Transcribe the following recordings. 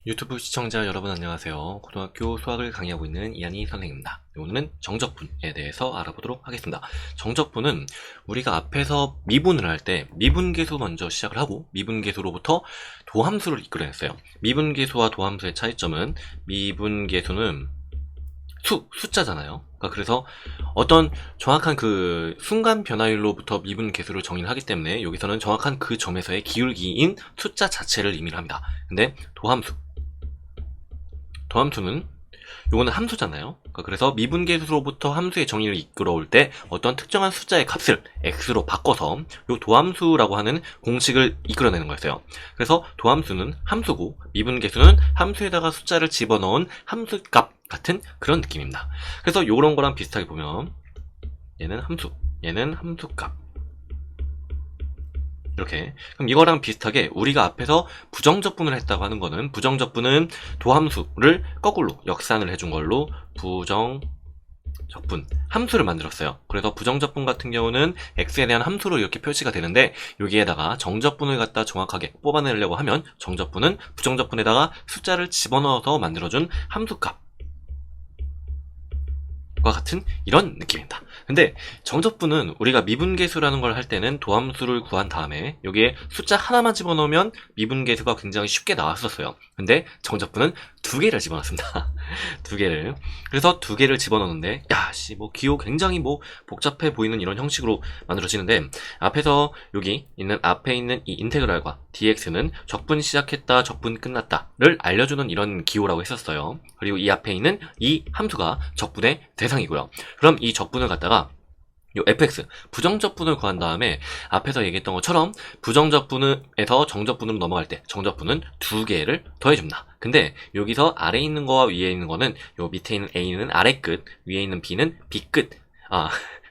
유튜브 시청자 여러분 안녕하세요. 고등학교 수학을 강의하고 있는 이한희 선생님입니다. 오늘은 정적분에 대해서 알아보도록 하겠습니다. 정적분은 우리가 앞에서 미분을 할 때 미분계수 먼저 시작을 하고 미분계수로부터 도함수를 이끌어냈어요. 미분계수와 도함수의 차이점은 미분계수는 숫자잖아요. 그래서 어떤 정확한 그 순간 변화율로부터 미분 계수를 정의를 하기 때문에 여기서는 정확한 그 점에서의 기울기인 숫자 자체를 의미를 합니다. 근데 도함수는 요거는 함수잖아요. 그래서 미분계수로부터 함수의 정의를 이끌어올 때 어떤 특정한 숫자의 값을 x로 바꿔서 요 도함수라고 하는 공식을 이끌어내는 거였어요. 그래서 도함수는 함수고 미분계수는 함수에다가 숫자를 집어넣은 함수값 같은 그런 느낌입니다. 그래서 요런 거랑 비슷하게 보면 얘는 함수, 얘는 함수값 이렇게. 그럼 이거랑 비슷하게 우리가 앞에서 부정적분을 했다고 하는 거는 부정적분은 도함수를 거꾸로 역산을 해준 걸로 부정적분 함수를 만들었어요. 그래서 부정적분 같은 경우는 x에 대한 함수로 이렇게 표시가 되는데 여기에다가 정적분을 갖다 정확하게 뽑아내려고 하면 정적분은 부정적분에다가 숫자를 집어넣어서 만들어준 함수값 과 같은 이런 느낌입니다. 근데 정적분은 우리가 미분계수라는 걸 할 때는 도함수를 구한 다음에 여기에 숫자 하나만 집어넣으면 미분계수가 굉장히 쉽게 나왔었어요. 근데 정적분은 두 개를 집어넣습니다. 두 개를. 그래서 두 개를 집어넣는데 뭐 기호 굉장히 복잡해 보이는 이런 형식으로 만들어지는데 앞에서 여기 있는 앞에 있는 이 인테그랄과 dx는 적분 시작했다, 적분 끝났다를 알려주는 이런 기호라고 했었어요. 그리고 이 앞에 있는 이 함수가 적분의 대상이고요. 그럼 이 적분을 갖다가 요 fx 부정적분을 구한 다음에 앞에서 얘기했던 것처럼 부정적분에서 정적분으로 넘어갈 때 정적분은 두 개를 더해줍니다. 근데 여기서 아래에 있는 거와 위에 있는 거는 요 밑에 있는 a는 아래 끝, 위에 있는 b는 빗끝,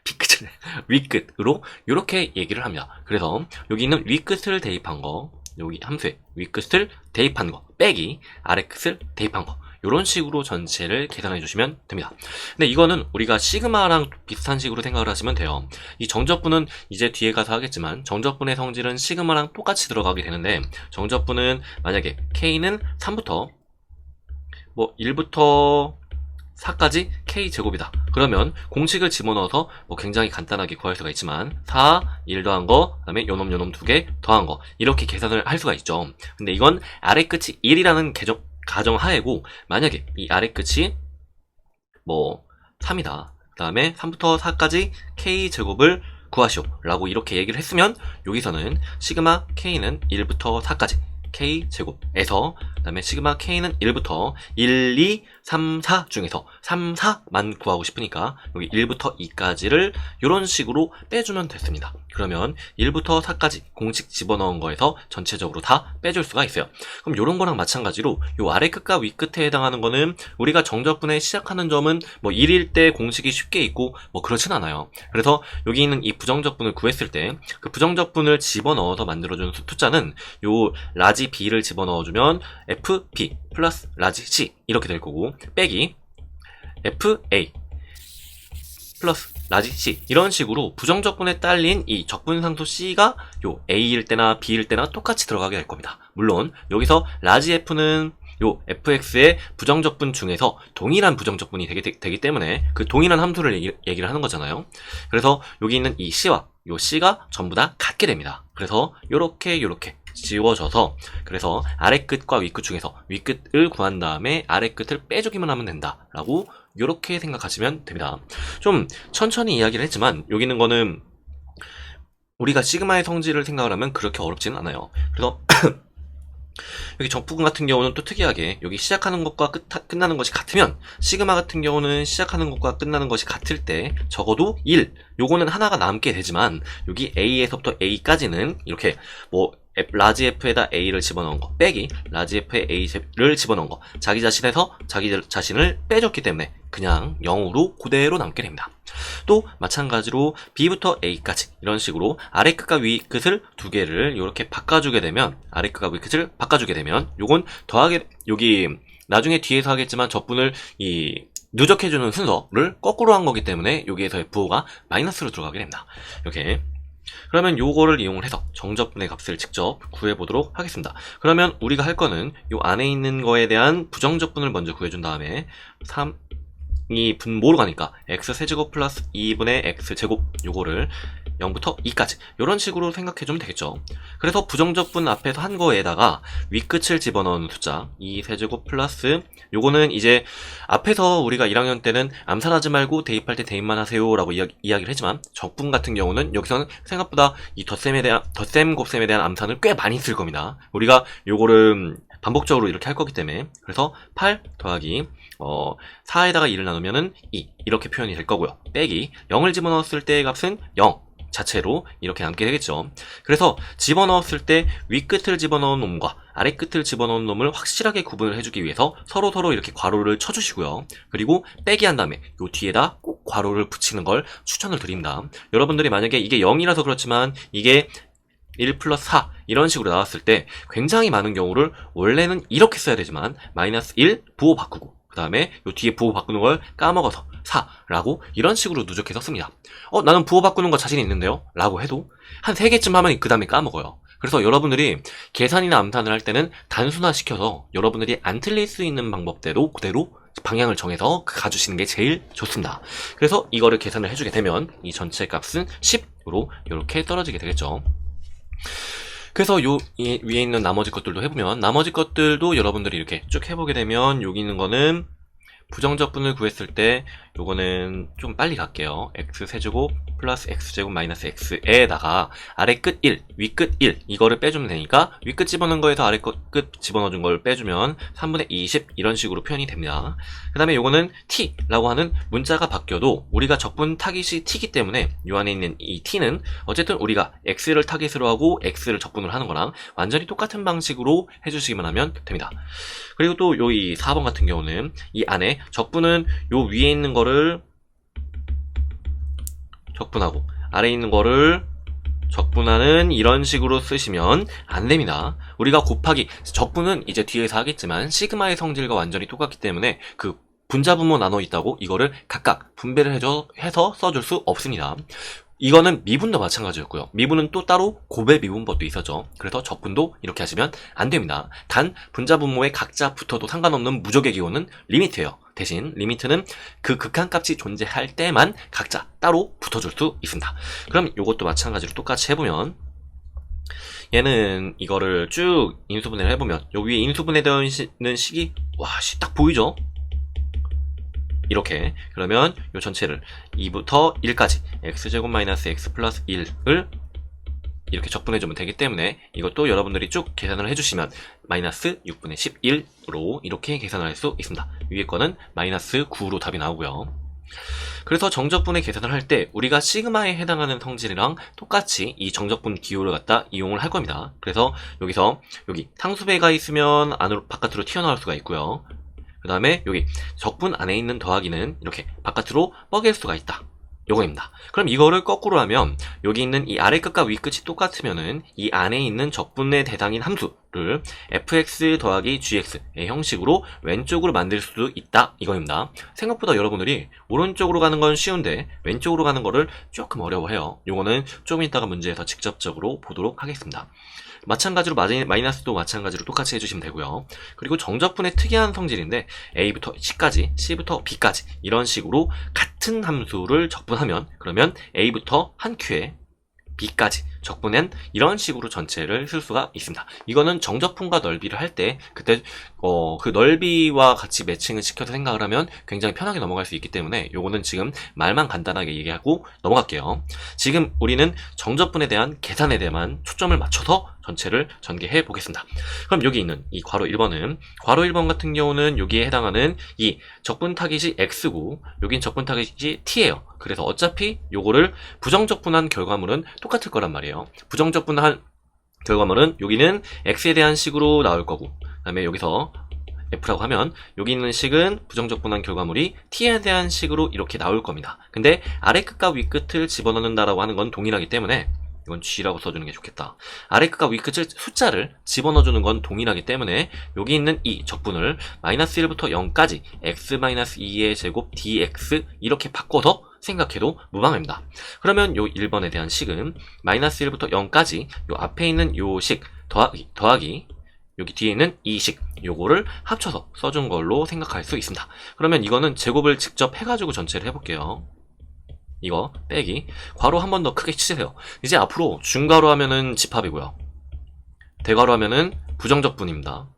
빗끝을 윗끝으로 이렇게 얘기를 합니다. 그래서 여기 있는 윗끝을 대입한 거, 여기 함수에 윗끝을 대입한 거 빼기 아래 끝을 대입한 거, 이런 식으로 전체를 계산해 주시면 됩니다. 근데 이거는 우리가 시그마랑 비슷한 식으로 생각을 하시면 돼요. 이 정적분은 이제 뒤에 가서 하겠지만 정적분의 성질은 시그마랑 똑같이 들어가게 되는데 정적분은 만약에 k는 3부터 1부터 4까지 k제곱이다. 그러면 공식을 집어넣어서 굉장히 간단하게 구할 수가 있지만 4, 1 더한 거, 그 다음에 요놈 두 개 더한 거 이렇게 계산을 할 수가 있죠. 근데 이건 아래 끝이 1이라는 가정하에고 만약에 이 아래 끝이 3이다. 그 다음에 3부터 4까지 k제곱을 구하시오 라고 이렇게 얘기를 했으면 여기서는 시그마 k는 1부터 4까지 k제곱에서 그 다음에 시그마 k는 1부터 1, 2, 3, 4 중에서 3, 4만 구하고 싶으니까 여기 1부터 2까지를 이런 식으로 빼주면 됐습니다. 그러면 1부터 4까지 공식 집어넣은 거에서 전체적으로 다 빼줄 수가 있어요. 그럼 이런 거랑 마찬가지로 요 아래 끝과 위 끝에 해당하는 거는 우리가 정적분에 시작하는 점은 1일 때 공식이 쉽게 있고 그렇진 않아요. 그래서 여기 있는 이 부정적분을 구했을 때 그 부정적분을 집어넣어서 만들어주는 숫자는 요 라지 b를 집어넣어주면 fp 플러스 라지 c 이렇게 될 거고 빼기 fa 플러스 라지 c 이런 식으로 부정적분에 딸린 이 적분상수 c가 요 a일 때나 b일 때나 똑같이 들어가게 될 겁니다. 물론 여기서 라지 f는 요 fx의 부정적분 중에서 동일한 부정적분이 되기 때문에 그 동일한 함수를 얘기를 하는 거잖아요. 그래서 여기 있는 이 c와 요 c가 전부 다 같게 됩니다. 그래서 요렇게 지워져서 그래서 아래 끝과 위 끝 중에서 위 끝을 구한 다음에 아래 끝을 빼주기만 하면 된다 라고 요렇게 생각하시면 됩니다. 좀 천천히 이야기를 했지만 여기 있는 거는 우리가 시그마의 성질을 생각을 하면 그렇게 어렵지는 않아요. 그래서 여기 적분 같은 경우는 또 특이하게 여기 시작하는 것과 끝나는 것이 같으면 시그마 같은 경우는 시작하는 것과 끝나는 것이 같을 때 적어도 1 요거는 하나가 남게 되지만 여기 A에서부터 A까지는 이렇게 라지 F에다 A를 집어넣은 거 빼기 라지 F에 A를 집어넣은 거 자기 자신에서 자기 자신을 빼줬기 때문에 그냥 0으로 그대로 남게 됩니다. 또 마찬가지로 B부터 A까지 이런 식으로 아래 끝과 위 끝을 두 개를 이렇게 바꿔주게 되면 아래 끝과 위 끝을 바꿔주게 되면 요건 더하게 여기 나중에 뒤에서 하겠지만 적분을 누적해주는 순서를 거꾸로 한 거기 때문에 여기에서의 부호가 마이너스로 들어가게 됩니다. 이렇게 그러면 요거를 이용을 해서 정적분의 값을 직접 구해보도록 하겠습니다. 그러면 우리가 할 거는 요 안에 있는 거에 대한 부정적분을 먼저 구해준 다음에 3이 분모로 가니까 x세제곱 플러스 2분의 x제곱 요거를 0부터 2까지 이런 식으로 생각해주면 되겠죠. 그래서 부정적분 앞에서 한 거에다가 윗끝을 집어넣은 숫자 2세제곱 플러스 요거는 이제 앞에서 우리가 1학년 때는 암산하지 말고 대입할 때 대입만 하세요 라고 이야기를 했지만 적분 같은 경우는 여기서는 생각보다 이 덧셈 곱셈에 대한 암산을 꽤 많이 쓸 겁니다. 우리가 요거를 반복적으로 이렇게 할 거기 때문에 그래서 8 더하기 4에다가 2를 나누면은 2 이렇게 표현이 될 거고요. 빼기 0을 집어넣었을 때의 값은 0 자체로 이렇게 남게 되겠죠. 그래서 집어넣었을 때 윗끝을 집어넣은 놈과 아래끝을 집어넣은 놈을 확실하게 구분을 해주기 위해서 서로 이렇게 괄호를 쳐주시고요. 그리고 빼기 한 다음에 요 뒤에다 꼭 괄호를 붙이는 걸 추천을 드립니다. 여러분들이 만약에 이게 0이라서 그렇지만 이게 1 플러스 4 이런 식으로 나왔을 때 굉장히 많은 경우를 원래는 이렇게 써야 되지만 마이너스 1 부호 바꾸고 그 다음에 요 뒤에 부호 바꾸는 걸 까먹어서 4라고 이런 식으로 누적해서 씁니다. 나는 부호 바꾸는 거 자신이 있는데요? 라고 해도 한 3개쯤 하면 그 다음에 까먹어요. 그래서 여러분들이 계산이나 암산을 할 때는 단순화시켜서 여러분들이 안 틀릴 수 있는 방법대로 그대로 방향을 정해서 가주시는 게 제일 좋습니다. 그래서 이거를 계산을 해주게 되면 이 전체 값은 10으로 이렇게 떨어지게 되겠죠. 그래서 위에 있는 나머지 것들도 해보면 나머지 것들도 여러분들이 이렇게 쭉 해보게 되면 여기 있는 거는 부정적분을 구했을 때 요거는 좀 빨리 갈게요. x세제곱 플러스 x제곱 마이너스 x에다가 아래 끝 1, 위 끝 1 이거를 빼주면 되니까 위 끝 집어넣은 거에서 아래 끝 집어넣어준 걸 빼주면 3분의 20 이런 식으로 표현이 됩니다. 그 다음에 요거는 t라고 하는 문자가 바뀌어도 우리가 적분 타깃이 t이기 때문에 요 안에 있는 이 t는 어쨌든 우리가 x를 타깃으로 하고 x를 적분을 하는 거랑 완전히 똑같은 방식으로 해주시기만 하면 됩니다. 그리고 또 요 이 4번 같은 경우는 이 안에 적분은 요 위에 있는 거를 적분하고 아래에 있는 거를 적분하는 이런 식으로 쓰시면 안 됩니다. 우리가 곱하기 적분은 이제 뒤에서 하겠지만 시그마의 성질과 완전히 똑같기 때문에 그 분자 분모 나눠 있다고 이거를 각각 분배를 해서 써줄 수 없습니다. 이거는 미분도 마찬가지였고요. 미분은 또 따로 곱의 미분법도 있었죠. 그래서 적분도 이렇게 하시면 안 됩니다. 단 분자 분모에 각자 붙어도 상관없는 무적의 기호는 리미트예요. 대신 리미트는 그 극한값이 존재할 때만 각자 따로 붙어줄 수 있습니다. 그럼 이것도 마찬가지로 똑같이 해보면 얘는 이거를 쭉 인수분해를 해보면 요 위에 인수분해되는 식이 딱 보이죠? 이렇게 그러면 요 전체를 2부터 1까지 x제곱 마이너스 x 플러스 1을 이렇게 적분해주면 되기 때문에 이것도 여러분들이 쭉 계산을 해주시면 마이너스 6분의 11으로 이렇게 계산을 할 수 있습니다. 위에 거는 마이너스 9로 답이 나오고요. 그래서 정적분의 계산을 할 때 우리가 시그마에 해당하는 성질이랑 똑같이 이 정적분 기호를 갖다 이용을 할 겁니다. 그래서 여기서 여기 상수배가 있으면 바깥으로 튀어나올 수가 있고요. 그 다음에 여기 적분 안에 있는 더하기는 이렇게 바깥으로 뻐갤 수가 있다. 요거입니다. 그럼 이거를 거꾸로 하면 여기 있는 이 아래 끝과 위 끝이 똑같으면은 이 안에 있는 적분의 대상인 함수를 fx 더하기 gx의 형식으로 왼쪽으로 만들 수도 있다 이거입니다. 생각보다 여러분들이 오른쪽으로 가는 건 쉬운데 왼쪽으로 가는 거를 조금 어려워해요. 요거는 좀 이따가 문제에서 직접적으로 보도록 하겠습니다. 마찬가지로 마이너스도 마찬가지로 똑같이 해주시면 되고요. 그리고 정적분의 특이한 성질인데 A부터 C까지, C부터 B까지 이런 식으로 같은 함수를 적분하면 그러면 A부터 한 큐에 B까지 적분한 이런 식으로 전체를 쓸 수가 있습니다. 이거는 정적분과 넓이를 할 때 그때 그 넓이와 같이 매칭을 시켜서 생각을 하면 굉장히 편하게 넘어갈 수 있기 때문에 요거는 지금 말만 간단하게 얘기하고 넘어갈게요. 지금 우리는 정적분에 대한 계산에 대한 초점을 맞춰서 전체를 전개해 보겠습니다. 그럼 여기 있는 이 괄호 1번은 괄호 1번 같은 경우는 여기에 해당하는 이 적분 타깃이 x고 여긴 적분 타깃이 t예요. 그래서 어차피 요거를 부정적분한 결과물은 똑같을 거란 말이에요. 부정적분한 결과물은 여기는 x에 대한 식으로 나올 거고 그 다음에 여기서 f라고 하면 여기 있는 식은 부정적분한 결과물이 t에 대한 식으로 이렇게 나올 겁니다. 근데 아래 끝과 위 끝을 집어넣는다라고 하는 건 동일하기 때문에 이건 g라고 써주는 게 좋겠다. 아래 끝과 위 끝을 숫자를 집어넣어주는 건 동일하기 때문에 여기 있는 이 적분을 마이너스 1부터 0까지 x-2의 제곱 dx 이렇게 바꿔서 생각해도 무방합니다. 그러면 요 1번에 대한 식은 마이너스 1부터 0까지 요 앞에 있는 요 식 더하기 여기 뒤에 있는 이 식 요거를 합쳐서 써준 걸로 생각할 수 있습니다. 그러면 이거는 제곱을 직접 해가지고 전체를 해볼게요. 이거 빼기 괄호 한 번 더 크게 치세요. 이제 앞으로 중괄호 하면은 집합이고요. 대괄호 하면은 부정적분입니다.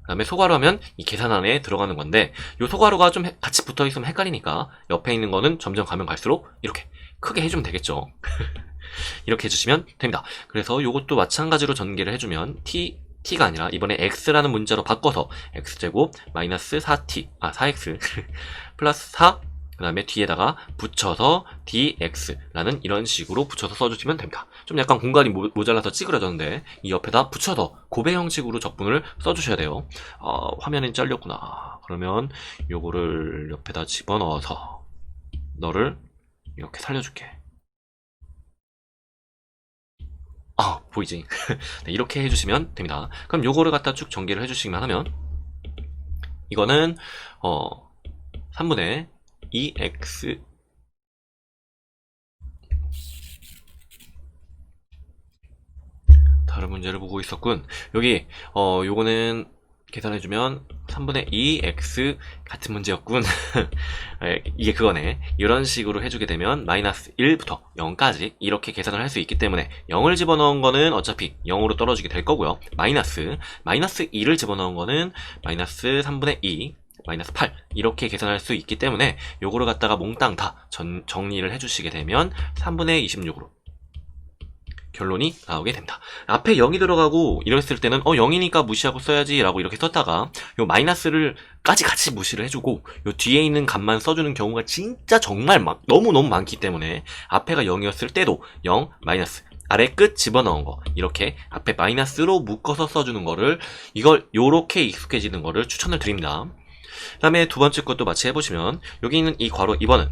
그 다음에 소괄호 하면 이 계산 안에 들어가는 건데 요 소괄호가 좀 같이 붙어 있으면 헷갈리니까 옆에 있는 거는 점점 가면 갈수록 이렇게 크게 해주면 되겠죠. 이렇게 해주시면 됩니다. 그래서 요것도 마찬가지로 전개를 해주면 t가 아니라 이번에 x라는 문자로 바꿔서 x제곱 마이너스 4x 플러스 4 그 다음에 뒤에다가 붙여서 dx라는 이런 식으로 붙여서 써주시면 됩니다. 좀 약간 공간이 모자라서 찌그러졌는데 이 옆에다 붙여서 곱의 형식으로 적분을 써주셔야 돼요. 화면이 잘렸구나. 그러면 요거를 옆에다 집어넣어서 너를 이렇게 살려줄게. 보이지? 네, 이렇게 해주시면 됩니다. 그럼 요거를 갖다 쭉 전개를 해주시기만 하면 이거는 3분의 2x 다른 문제를 보고 있었군. 여기 요거는 계산해주면 3분의 2x 같은 문제였군. 이게 그거네. 이런 식으로 해주게 되면 마이너스 1부터 0까지 이렇게 계산을 할 수 있기 때문에 0을 집어넣은 거는 어차피 0으로 떨어지게 될 거고요. 마이너스 2를 집어넣은 거는 마이너스 3분의 2 마이너스 8 이렇게 계산할 수 있기 때문에 요거를 갖다가 몽땅 다 정리를 해주시게 되면 3분의 26으로 결론이 나오게 됩니다. 앞에 0이 들어가고 이랬을 때는 0이니까 무시하고 써야지 라고 이렇게 썼다가 요 마이너스를 까지 같이 무시를 해주고 요 뒤에 있는 값만 써주는 경우가 진짜 정말 너무너무 많기 때문에 앞에가 0이었을 때도 0, 마이너스 아래 끝 집어넣은 거 이렇게 앞에 마이너스로 묶어서 써주는 거를 이걸 요렇게 익숙해지는 거를 추천을 드립니다. 그 다음에 두 번째 것도 마치 해보시면 여기 있는 이 괄호 2번은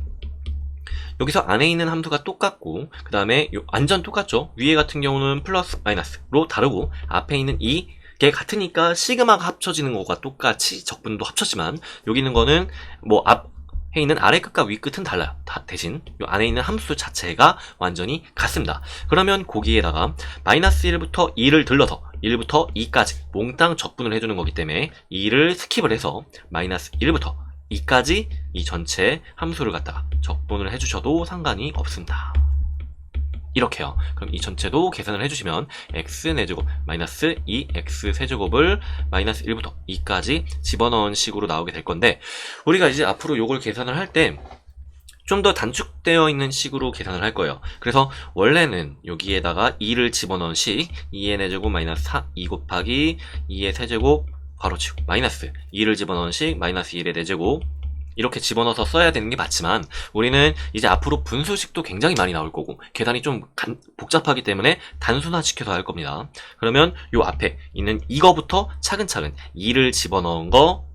여기서 안에 있는 함수가 똑같고 그 다음에 완전 똑같죠. 위에 같은 경우는 플러스 마이너스로 다르고 앞에 있는 이게 같으니까 시그마가 합쳐지는 것과 똑같이 적분도 합쳤지만 여기 있는 거는 뭐 앞에 있는 아래 끝과 위 끝은 달라요. 대신 이 안에 있는 함수 자체가 완전히 같습니다. 그러면 거기에다가 마이너스 1부터 2를 들러서 1부터 2까지 몽땅 적분을 해주는 거기 때문에 2를 스킵을 해서 마이너스 1부터 2까지 이 전체 함수를 갖다가 적분을 해주셔도 상관이 없습니다. 이렇게요. 그럼 이 전체도 계산을 해주시면 x 내제곱 마이너스 2x 세제곱을 마이너스 1부터 2까지 집어넣은 식으로 나오게 될 건데 우리가 이제 앞으로 요걸 계산을 할 때 좀 더 단축되어 있는 식으로 계산을 할 거예요. 그래서 원래는 여기에다가 2를 집어넣은 식 2의 내제곱 마이너스 4, 2 곱하기 2의 세제곱 괄호치고 마이너스 2를 집어넣은 식 마이너스 1의 내제곱 이렇게 집어넣어서 써야 되는 게 맞지만 우리는 이제 앞으로 분수식도 굉장히 많이 나올 거고 계산이 좀 복잡하기 때문에 단순화시켜서 할 겁니다. 그러면 요 앞에 있는 이거부터 차근차근 2를 집어넣은 거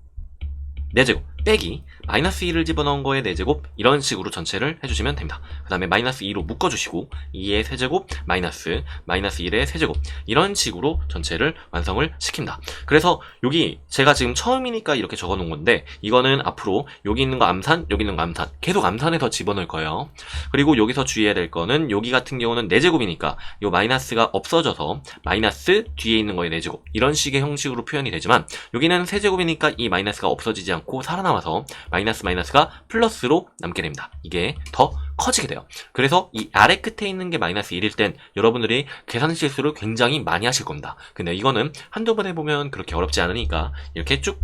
4제곱 빼기 마이너스 2를 집어넣은 거에 4제곱 이런 식으로 전체를 해주시면 됩니다. 그 다음에 마이너스 2로 묶어주시고 2의 세제곱 마이너스 1의 세제곱 이런 식으로 전체를 완성을 시킵니다. 그래서 여기 제가 지금 처음이니까 이렇게 적어놓은 건데 이거는 앞으로 여기 있는 거 암산 여기 있는 거 암산 계속 암산해서 집어넣을 거예요. 그리고 여기서 주의해야 될 거는 여기 같은 경우는 4제곱이니까 이 마이너스가 없어져서 마이너스 뒤에 있는 거에 4제곱 이런 식의 형식으로 표현이 되지만 여기는 세제곱이니까 이 마이너스가 없어지지 않고 살아남아서 마이너스가 플러스로 남게 됩니다. 이게 더 커지게 돼요. 그래서 이 아래 끝에 있는 게 마이너스 1일 땐 여러분들이 계산 실수를 굉장히 많이 하실 겁니다. 근데 이거는 한두 번 해보면 그렇게 어렵지 않으니까 이렇게 쭉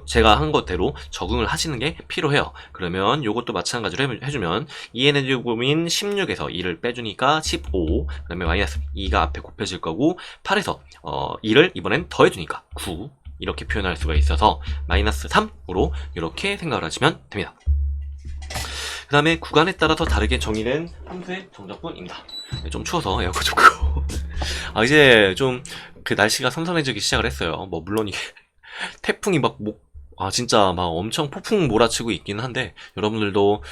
제가 한 것대로 적응을 하시는 게 필요해요. 그러면 요것도 마찬가지로 해주면 2n의 제곱인 16에서 2를 빼주니까 15 그 다음에 마이너스 2가 앞에 곱해질 거고 8에서 2를 이번엔 더해주니까 9 이렇게 표현할 수가 있어서 마이너스 3으로 이렇게 생각을 하시면 됩니다. 그 다음에 구간에 따라서 다르게 정의된 함수의 정적분입니다. 좀 추워서 에어컨 좀 끄고 이제 좀 그 날씨가 선선해지기 시작을 했어요. 뭐 물론 이게 태풍이 막 진짜 막 엄청 폭풍 몰아치고 있긴 한데, 여러분들도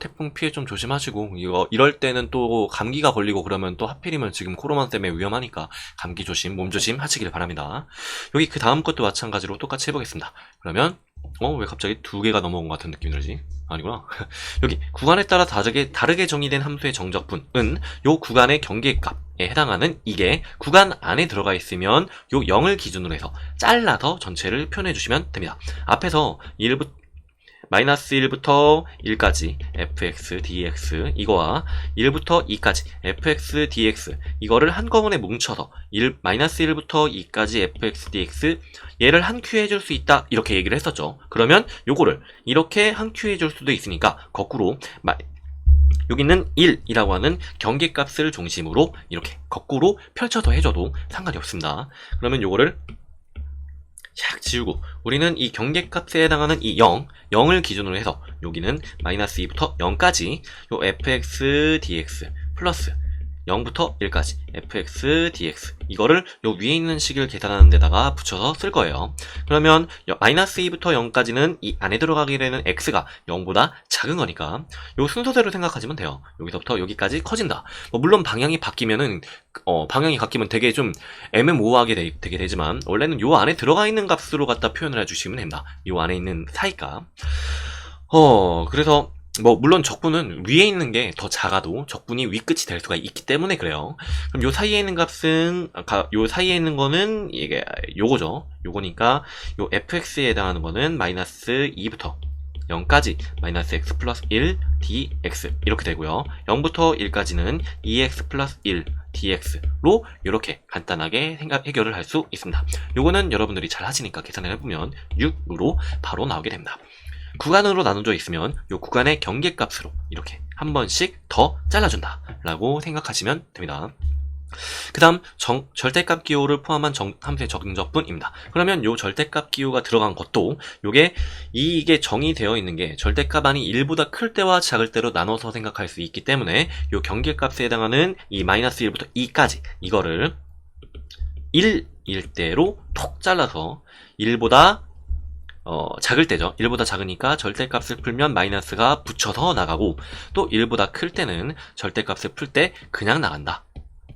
태풍 피해 좀 조심하시고, 이럴 때는 또 감기가 걸리고 그러면 또 하필이면 지금 코로나 때문에 위험하니까 감기 조심, 몸 조심 하시길 바랍니다. 여기 그 다음 것도 마찬가지로 똑같이 해보겠습니다. 그러면 왜 갑자기 두 개가 넘어온 것 같은 느낌이 들지? 아니구나. 여기 구간에 따라 다르게 정의된 함수의 정적분은 요 구간의 경계값에 해당하는 이게 구간 안에 들어가 있으면 요 0을 기준으로 해서 잘라서 전체를 표현해 주시면 됩니다. 앞에서 마이너스 1부터 1까지 fx dx 이거와 1부터 2까지 fx dx 이거를 한꺼번에 뭉쳐서 마이너스 1부터 2까지 fx dx 얘를 한 큐 해줄 수 있다 이렇게 얘기를 했었죠. 그러면 요거를 이렇게 한 큐 해줄 수도 있으니까 거꾸로 여기는 1이라고 하는 경계값을 중심으로 이렇게 거꾸로 펼쳐서 해줘도 상관이 없습니다. 그러면 요거를 샥 지우고 우리는 이 경계값에 해당하는 이 0을 기준으로 해서 여기는 마이너스 2부터 0까지 요 fx dx 플러스 0부터 1까지 fx dx 이거를 요 위에 있는 식을 계산하는 데다가 붙여서 쓸 거예요. 그러면 마이너스 2부터 0까지는 이 안에 들어가게 되는 x가 0보다 작은 거니까 요 순서대로 생각하시면 돼요. 여기서부터 여기까지 커진다. 물론 방향이 바뀌면 되게 좀 애매모호하게 되게 되지만 원래는 요 안에 들어가 있는 값으로 갖다 표현을 해주시면 됩니다. 요 안에 있는 사이값. 그래서 물론 적분은 위에 있는 게 더 작아도 적분이 윗끝이 될 수가 있기 때문에 그래요. 그럼 요 사이에 있는 값은, 요 사이에 있는 거는 이게 요거죠. 요거니까 요 fx에 해당하는 거는 마이너스 2부터 0까지 마이너스 x 플러스 1 dx 이렇게 되고요. 0부터 1까지는 2x 플러스 1 dx로 이렇게 간단하게 해결을 할 수 있습니다. 요거는 여러분들이 잘 하시니까 계산을 해보면 6으로 바로 나오게 됩니다. 구간으로 나눠져 있으면 이 구간의 경계값으로 이렇게 한 번씩 더 잘라준다 라고 생각하시면 됩니다. 그 다음 절대값 기호를 포함한 함수의 정적분입니다. 그러면 이 절대값 기호가 들어간 것도 이게 정의되어 있는 게 절대값 안이 1보다 클 때와 작을 때로 나눠서 생각할 수 있기 때문에 이 경계값에 해당하는 이 마이너스 1부터 2까지 이거를 1일 때로 톡 잘라서 1보다 작을 때죠. 1보다 작으니까 절대값을 풀면 마이너스가 붙여서 나가고 또 1보다 클 때는 절대값을 풀 때 그냥 나간다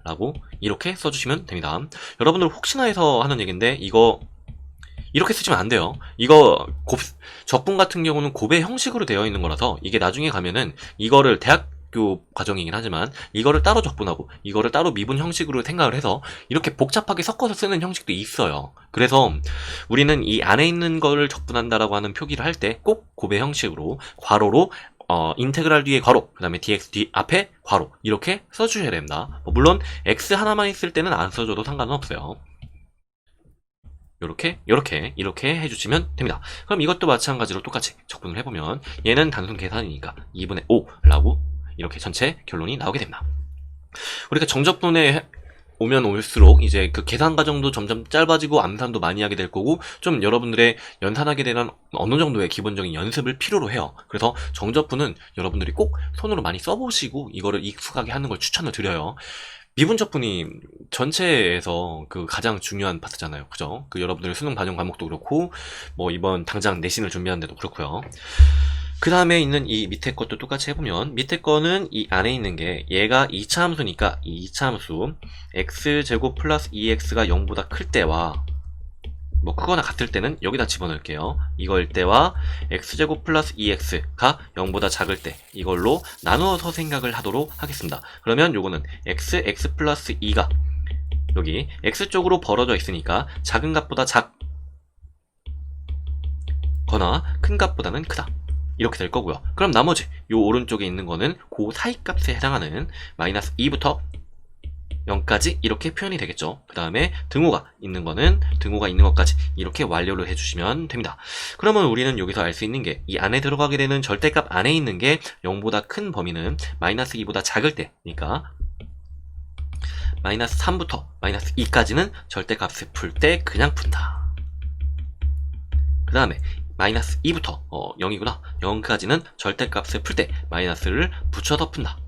라고 이렇게 써주시면 됩니다. 여러분들 혹시나 해서 하는 얘기인데 이거 이렇게 쓰시면 안 돼요. 이거 적분 같은 경우는 곱의 형식으로 되어 있는 거라서 이게 나중에 가면은 이거를 대학교 과정이긴 하지만 이거를 따로 적분하고 이거를 따로 미분 형식으로 생각을 해서 이렇게 복잡하게 섞어서 쓰는 형식도 있어요. 그래서 우리는 이 안에 있는 거를 적분한다라고 하는 표기를 할 때 꼭 곱의 형식으로 괄호로 인테그랄 뒤에 괄호 그 다음에 dx 뒤 앞에 괄호 이렇게 써주셔야 됩니다. 물론 x 하나만 있을 때는 안 써줘도 상관은 없어요. 이렇게 해주시면 됩니다. 그럼 이것도 마찬가지로 똑같이 적분을 해보면 얘는 단순 계산이니까 2분의 5라고 이렇게 전체 결론이 나오게 됩니다. 우리가 정적분에 오면 올수록 이제 그 계산 과정도 점점 짧아지고 암산도 많이 하게 될 거고 좀 여러분들의 연산하게 되는 어느 정도의 기본적인 연습을 필요로 해요. 그래서 정적분은 여러분들이 꼭 손으로 많이 써보시고 이거를 익숙하게 하는 걸 추천을 드려요. 미분적분이 전체에서 그 가장 중요한 파트잖아요. 그죠? 그 여러분들 수능 반영 과목도 그렇고 이번 당장 내신을 준비하는데도 그렇고요. 그 다음에 있는 이 밑에 것도 똑같이 해보면 밑에 거는 이 안에 있는 게 얘가 2차 함수니까 이 2차 함수 x제곱 플러스 2x가 0보다 클 때와 크거나 같을 때는 여기다 집어넣을게요. 이거일 때와 x제곱 플러스 2x가 0보다 작을 때 이걸로 나누어서 생각을 하도록 하겠습니다. 그러면 요거는 x 플러스 2가 여기 x쪽으로 벌어져 있으니까 작은 값보다 작거나 큰 값보다는 크다. 이렇게 될 거고요. 그럼 나머지 요 오른쪽에 있는 거는 그 사이 값에 해당하는 마이너스 2부터 0까지 이렇게 표현이 되겠죠. 그 다음에 등호가 있는 거는 등호가 있는 것까지 이렇게 완료를 해주시면 됩니다. 그러면 우리는 여기서 알 수 있는 게 이 안에 들어가게 되는 절대값 안에 있는 게 0보다 큰 범위는 마이너스 2보다 작을 때니까 마이너스 3부터 마이너스 2까지는 절대값을 풀 때 그냥 푼다. 그 다음에 마이너스 2부터 0이구나 0까지는 절대값을 풀 때 마이너스를 붙여서 푼다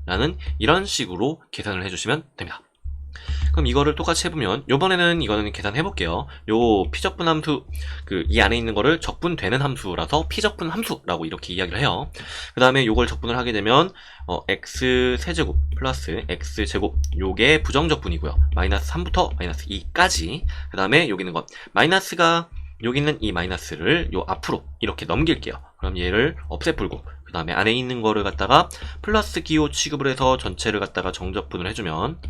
라는 이런 식으로 계산을 해주시면 됩니다. 그럼 이거를 똑같이 해보면 요번에는 이거는 계산해볼게요. 요 피적분 함수 이 안에 있는 거를 적분되는 함수라서 피적분 함수라고 이렇게 이야기를 해요. 그 다음에 요걸 적분을 하게 되면 x 세제곱 플러스 x 제곱 요게 부정적분이고요. 마이너스 3부터 마이너스 2까지. 그 다음에 여기 있는 것 마이너스가 여기 있는 이 마이너스를 요 앞으로 이렇게 넘길게요. 그럼 얘를 없애풀고 그 다음에 안에 있는 거를 갖다가 플러스 기호 취급을 해서 전체를 갖다가 정적분을 해주면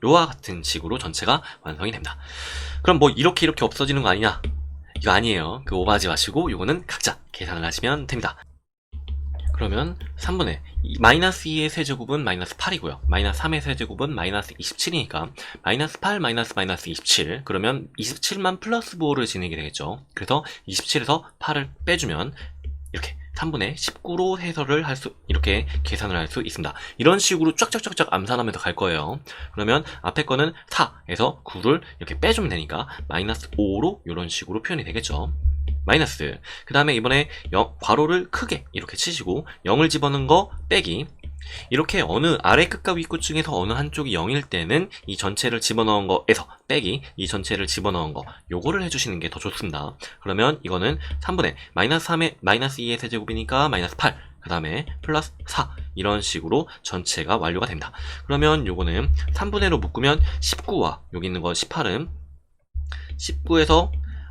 요와 같은 식으로 전체가 완성이 됩니다. 그럼 뭐 이렇게 없어지는 거 아니냐? 이거 아니에요. 오버하지 마시고 요거는 각자 계산을 하시면 됩니다. 그러면 3분의 마이너스 2의 세제곱은 마이너스 8이고요. 마이너스 3의 세제곱은 마이너스 27이니까 마이너스 8 마이너스 27 그러면 27만 플러스 5를 지내게 되겠죠. 그래서 27에서 8을 빼주면 이렇게 3분의 19로 해설을 이렇게 계산을 할 수 있습니다. 이런 식으로 쫙쫙쫙쫙 암산하면서 갈 거예요. 그러면 앞에 거는 4에서 9를 이렇게 빼주면 되니까 마이너스 5로 이런 식으로 표현이 되겠죠. 마이너스. 그 다음에 이번에 괄호를 크게 이렇게 치시고 0을 집어넣은 거 빼기. 이렇게 어느 아래 끝과 위 끝 중에서 어느 한쪽이 0일 때는 이 전체를 집어넣은 거에서 빼기 이 전체를 집어넣은 거 요거를 해주시는 게 더 좋습니다. 그러면 이거는 3분의 마이너스 3의 마이너스 2의 세제곱이니까 마이너스 8 그 다음에 플러스 4 이런 식으로 전체가 완료가 됩니다. 그러면 요거는 3분의로 묶으면 19와 여기 있는 거 18은 19에서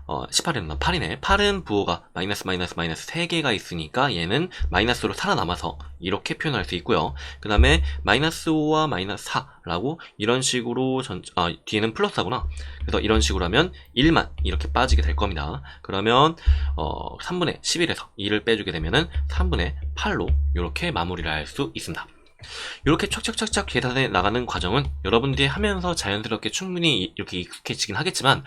18이면 8이네. 8은 부호가 마이너스 3개가 있으니까 얘는 마이너스로 살아남아서 이렇게 표현할 수 있고요. 그 다음에 마이너스 5와 마이너스 4라고 이런 식으로 뒤에는 플러스 하구나. 그래서 이런 식으로 하면 1만 이렇게 빠지게 될 겁니다. 그러면 3분의 11에서 2를 빼주게 되면은 3분의 8로 이렇게 마무리를 할 수 있습니다. 이렇게 척척척척 계산해 나가는 과정은 여러분들이 하면서 자연스럽게 충분히 이렇게 익숙해지긴 하겠지만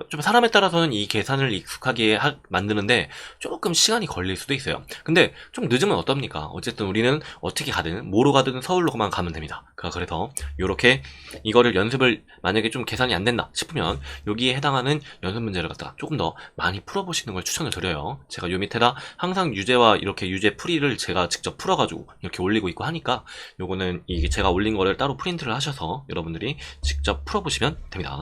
좀 사람에 따라서는 이 계산을 익숙하게 만드는데 조금 시간이 걸릴 수도 있어요. 근데 좀 늦으면 어떻습니까? 어쨌든 우리는 어떻게 가든 뭐로 가든 서울로만 가면 됩니다. 그래서 이렇게 이거를 연습을 만약에 좀 계산이 안 된다 싶으면 여기에 해당하는 연습 문제를 갖다가 조금 더 많이 풀어보시는 걸 추천을 드려요. 제가 요 밑에다 항상 유제와 이렇게 유제 풀이를 제가 직접 풀어가지고 이렇게 올리고 있고 하니까 요거는 이게 제가 올린 거를 따로 프린트를 하셔서 여러분들이 직접 풀어보시면 됩니다.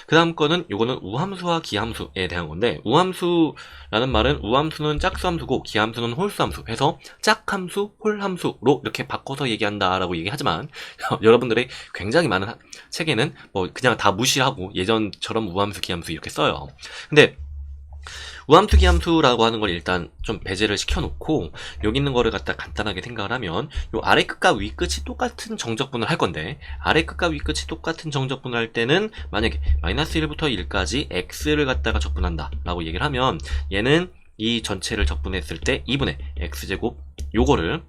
그 다음 거는 요거는 우함수와 기함수에 대한 건데 우함수라는 말은 우함수는 짝수함수고 기함수는 홀수함수 해서 짝함수, 홀함수로 이렇게 바꿔서 얘기한다라고 얘기하지만 여러분들의 굉장히 많은 책에는 뭐 그냥 다 무시하고 예전처럼 우함수, 기함수 이렇게 써요. 근데 우함수, 기함수라고 하는 걸 일단 좀 배제를 시켜놓고 여기 있는 거를 갖다 간단하게 생각을 하면 요 아래 끝과 위 끝이 똑같은 정적분을 할 건데 아래 끝과 위 끝이 똑같은 정적분을 할 때는 만약에 마이너스 1부터 1까지 x를 갖다가 적분한다 라고 얘기를 하면 얘는 이 전체를 적분했을 때 2분의 x제곱 요거를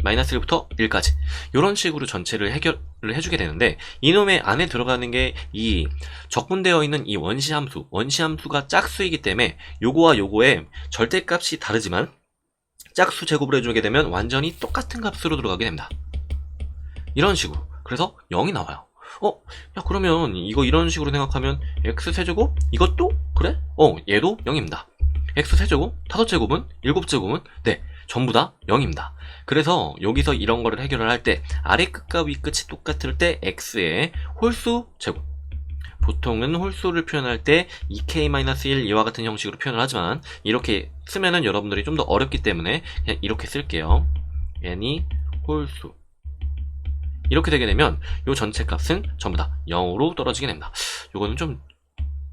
마이너스 1부터 1까지 이런 식으로 전체를 해결을 해주게 되는데 이놈의 안에 들어가는 게 이 적분되어 있는 이 원시함수가 짝수이기 때문에 요거와 요거의 절대값이 다르지만 짝수 제곱을 해주게 되면 완전히 똑같은 값으로 들어가게 됩니다. 이런 식으로. 그래서 0이 나와요. 야 그러면 이거 이런 식으로 생각하면 x세제곱? 이것도? 그래? 얘도 0입니다. x세제곱? 5제곱은? 7제곱은? 네. 전부 다 0입니다. 그래서 여기서 이런 거를 해결을 할 때 아래 끝과 위 끝이 똑같을 때 x의 홀수 제곱 보통은 홀수를 표현할 때 2k-1 이와 같은 형식으로 표현을 하지만 이렇게 쓰면은 여러분들이 좀 더 어렵기 때문에 그냥 이렇게 쓸게요. n이 홀수 이렇게 되게 되면 요 전체 값은 전부 다 0으로 떨어지게 됩니다. 요거는 좀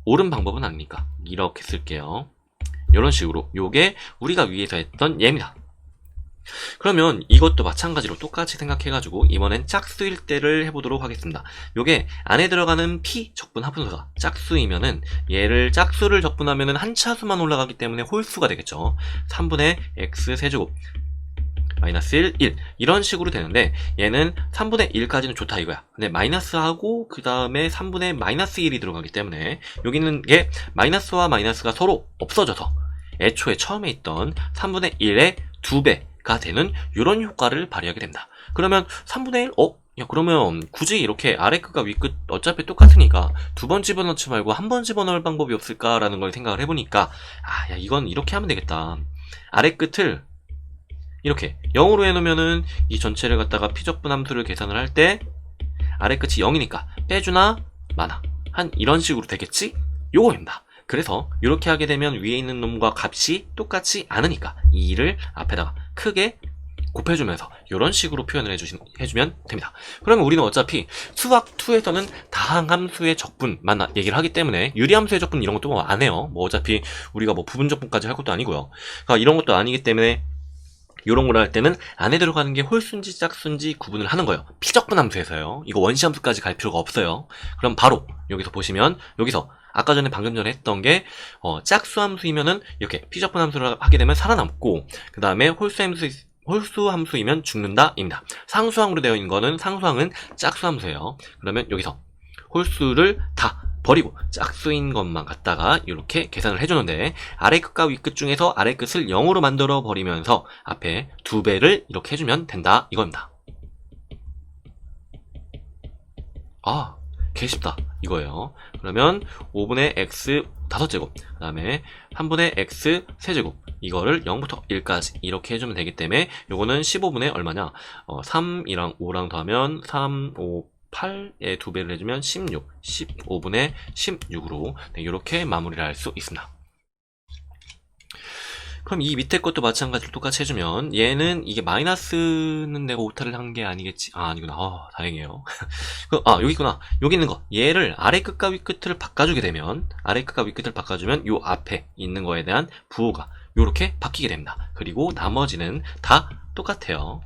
옳은 방법은 아니니까 이렇게 쓸게요. 이런 식으로 요게 우리가 위에서 했던 예입니다. 그러면 이것도 마찬가지로 똑같이 생각해가지고 이번엔 짝수일 때를 해보도록 하겠습니다. 요게 안에 들어가는 p 적분 합분수가 짝수이면은 얘를 짝수를 적분하면은 한 차수만 올라가기 때문에 홀수가 되겠죠. 3분의 x 세제곱 마이너스 1 이런 식으로 되는데 얘는 3분의 1까지는 좋다 이거야. 근데 마이너스하고 그 다음에 3분의 마이너스 1이 들어가기 때문에 여기 있는 게 마이너스와 마이너스가 서로 없어져서 애초에 처음에 있던 3분의 1의 2배가 되는 이런 효과를 발휘하게 됩니다. 그러면 3분의 1? 야 그러면 굳이 이렇게 아래 끝과 위 끝 어차피 똑같으니까 두 번 집어넣지 말고 한 번 집어넣을 방법이 없을까라는 걸 생각을 해보니까 야 이건 이렇게 하면 되겠다. 아래 끝을 이렇게 0으로 해놓으면은 이 전체를 갖다가 피적분 함수를 계산을 할 때 아래 끝이 0이니까 빼주나 마나 한 이런 식으로 되겠지? 요거입니다. 그래서 이렇게 하게 되면 위에 있는 놈과 값이 똑같지 않으니까 이 2를 앞에다가 크게 곱해주면서 이런 식으로 표현을 해주면 됩니다. 그러면 우리는 어차피 수학2에서는 다항함수의 적분만 얘기를 하기 때문에 유리함수의 적분 이런 것도 안 해요. 뭐 어차피 우리가 뭐 부분적분까지 할 것도 아니고요. 그러니까 이런 것도 아니기 때문에 이런 걸 할 때는 안에 들어가는 게 홀수인지 짝수인지 구분을 하는 거예요. 피적분 함수에서요. 이거 원시함수까지 갈 필요가 없어요. 그럼 바로 여기서 보시면 여기서 아까 전에 방금 전에 했던 게 짝수 함수이면은 이렇게 피적분 함수를 하게 되면 살아남고 그 다음에 홀수 함수이면 죽는다입니다. 상수항으로 되어 있는 거는 상수항은 짝수 함수예요. 그러면 여기서 홀수를 다 버리고 짝수인 것만 갖다가 이렇게 계산을 해주는데 아래 끝과 위 끝 중에서 아래 끝을 0으로 만들어 버리면서 앞에 2배를 이렇게 해주면 된다 이겁니다. 아, 개 쉽다 이거예요. 그러면 5분의 x 5제곱 그 다음에 3분의 x 세제곱 이거를 0부터 1까지 이렇게 해주면 되기 때문에 요거는 15분의 얼마냐 3이랑 5랑 더하면 3, 5, 8에 2배를 해주면 16, 15분의 16으로 이렇게 마무리를 할 수 있습니다. 그럼 이 밑에 것도 마찬가지로 똑같이 해주면 얘는 이게 마이너스는 내가 오타를 한 게 아니겠지. 아, 아니구나. 다행이에요. 여기 있구나. 여기 있는 거 얘를 아래 끝과 위 끝을 바꿔주게 되면 아래 끝과 위 끝을 바꿔주면 요 앞에 있는 거에 대한 부호가 요렇게 바뀌게 됩니다. 그리고 나머지는 다 똑같아요.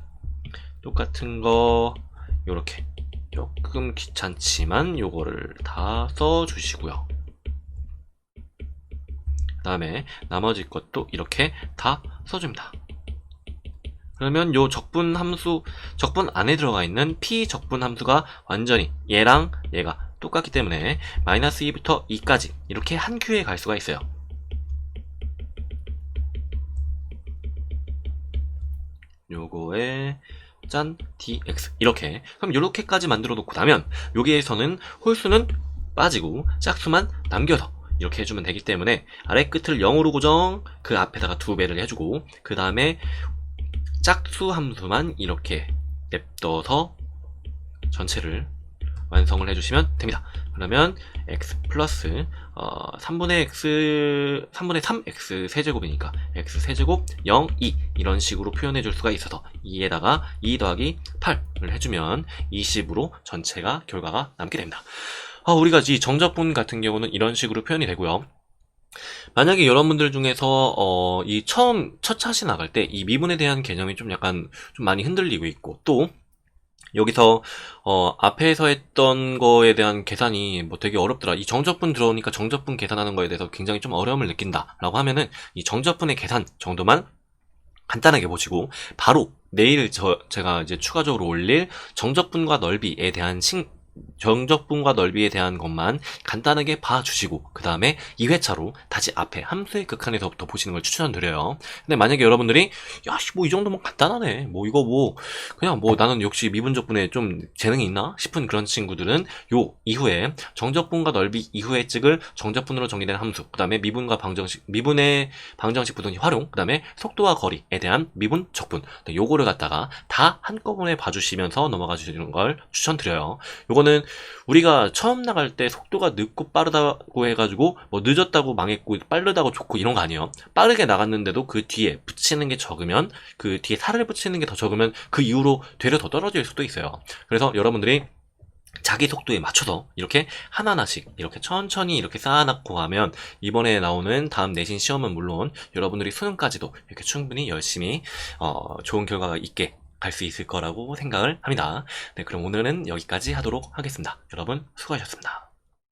똑같은 거 요렇게 조금 귀찮지만 요거를 다 써주시고요. 그 다음에 나머지 것도 이렇게 다 써줍니다. 그러면 요 적분 함수, 적분 안에 들어가 있는 P적분 함수가 완전히 얘랑 얘가 똑같기 때문에 마이너스 2부터 2까지 이렇게 한 큐에 갈 수가 있어요. 요거에 짠 dx 이렇게 그럼 요렇게까지 만들어 놓고 나면 여기에서는 홀수는 빠지고 짝수만 남겨서 이렇게 해주면 되기 때문에 아래 끝을 0으로 고정 그 앞에다가 2배를 해주고 그 다음에 짝수 함수만 이렇게 냅둬서 전체를 완성을 해주시면 됩니다. 그러면 x 플러스 3분의 3x 세제곱이니까 x 세제곱 0, 2 이런 식으로 표현해 줄 수가 있어서 2에다가 2 더하기 8을 해주면 20으로 전체가 결과가 남게 됩니다. 우리가 이 정적분 같은 경우는 이런 식으로 표현이 되고요. 만약에 여러분들 중에서 이 첫 차시 나갈 때 이 미분에 대한 개념이 좀 약간 좀 많이 흔들리고 있고 또 여기서 앞에서 했던 거에 대한 계산이 뭐 되게 어렵더라. 이 정적분 들어오니까 정적분 계산하는 거에 대해서 굉장히 좀 어려움을 느낀다 라고 하면은 이 정적분의 계산 정도만 간단하게 보시고 바로 내일 제가 이제 추가적으로 올릴 정적분과 넓이에 대한 정적분과 넓이에 대한 것만 간단하게 봐주시고 그 다음에 2회차로 다시 앞에 함수의 극한에서부터 보시는 걸 추천드려요. 근데 만약에 여러분들이 야씨 뭐 이 정도면 간단하네 뭐 이거 뭐 그냥 뭐 나는 역시 미분적분에 좀 재능이 있나 싶은 그런 친구들은 요 이후에 정적분과 넓이 이후에 찍을 정적분으로 정의된 함수 그 다음에 미분의 방정식 부등식 활용 그 다음에 속도와 거리에 대한 미분 적분 요거를 갖다가 다 한꺼번에 봐주시면서 넘어가 주시는 걸 추천드려요. 요거는 우리가 처음 나갈 때 속도가 늦고 빠르다고 해가지고 뭐 늦었다고 망했고 빠르다고 좋고 이런 거 아니에요. 빠르게 나갔는데도 그 뒤에 붙이는 게 적으면 그 뒤에 살을 붙이는 게 더 적으면 그 이후로 되려 더 떨어질 수도 있어요. 그래서 여러분들이 자기 속도에 맞춰서 이렇게 하나하나씩 이렇게 천천히 이렇게 쌓아놓고 가면 이번에 나오는 다음 내신 시험은 물론 여러분들이 수능까지도 이렇게 충분히 열심히 좋은 결과가 있게 갈 수 있을 거라고 생각을 합니다. 네, 그럼 오늘은 여기까지 하도록 하겠습니다. 여러분 수고하셨습니다.